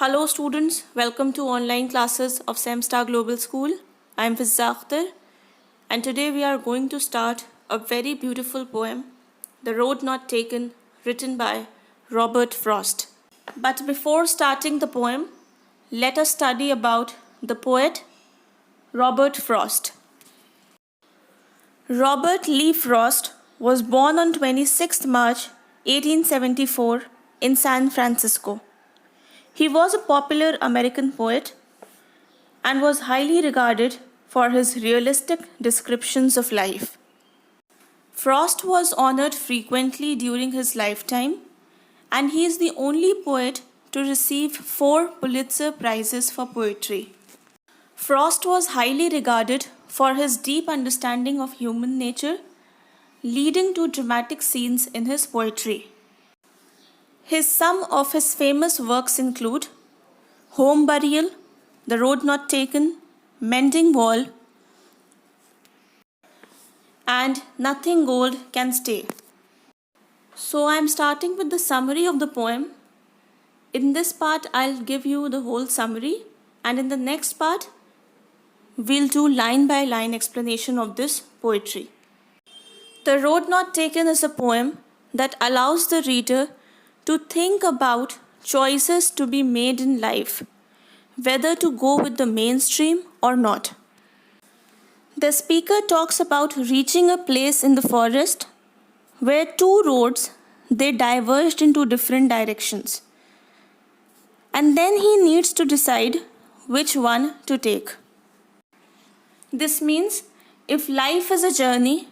Hello students, welcome to online classes of Semstar Global School. I am Fizza Akhtar and today we are going to start a very beautiful poem, The Road Not Taken, written by Robert Frost. But before starting the poem, let us study about the poet Robert Frost. Robert Lee Frost was born on 26 March 1874 in San Francisco. He was a popular American poet and was highly regarded for his realistic descriptions of life. Frost was honored frequently during his lifetime, and he is the only poet to receive 4 Pulitzer Prizes for poetry. Frost was highly regarded for his deep understanding of human nature, leading to dramatic scenes in his poetry. Some of his famous works include Home Burial, The Road Not Taken, Mending Wall, and Nothing Gold Can Stay. So I am starting with the summary of the poem. In this part, I'll give you the whole summary, and in the next part, we'll do line by line explanation of this poetry. The Road Not Taken is a poem that allows the reader to think about choices to be made in life, whether to go with the mainstream or not. The speaker talks about reaching a place in the forest where 2 roads they diverged into different directions, and then he needs to decide which one to take. This means if life is a journey,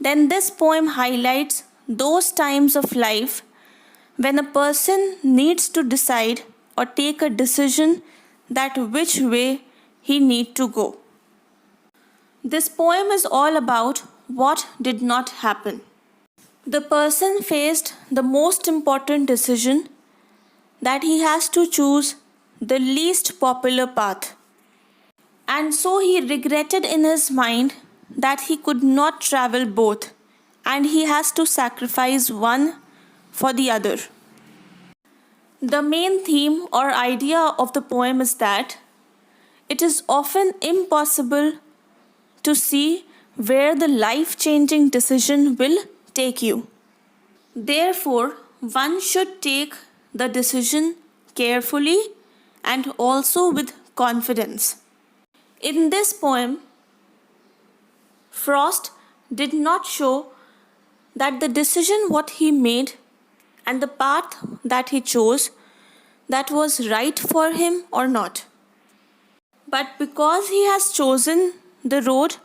then this poem highlights those times of life when a person needs to decide or take a decision that which way he need to go. This poem is all about what did not happen. The person faced the most important decision, that he has to choose the least popular path. And so he regretted in his mind that he could not travel both, and he has to sacrifice one for the other. The main theme or idea of the poem is that it is often impossible to see where the life-changing decision will take you. Therefore, one should take the decision carefully and also with confidence. In this poem, Frost did not show that the decision what he made and the path that he chose, that was right for him or not. But because he has chosen the road,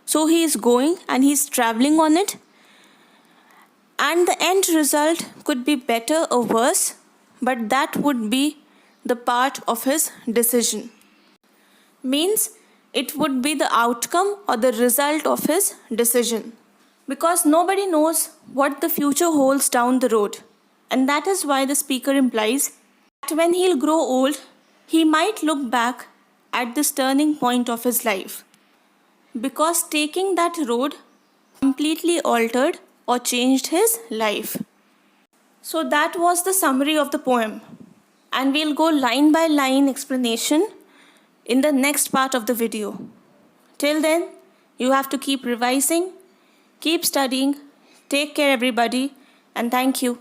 so he is going and he is traveling on it, and the end result could be better or worse, but that would be the part of his decision. Means it would be the outcome or the result of his decision. Because nobody knows what the future holds down the road. And that is why the speaker implies that when he'll grow old, he might look back at this turning point of his life. Because taking that road completely altered or changed his life. So that was the summary of the poem. And we'll go line by line explanation in the next part of the video. Till then, you have to keep revising, keep studying, take care everybody, and thank you.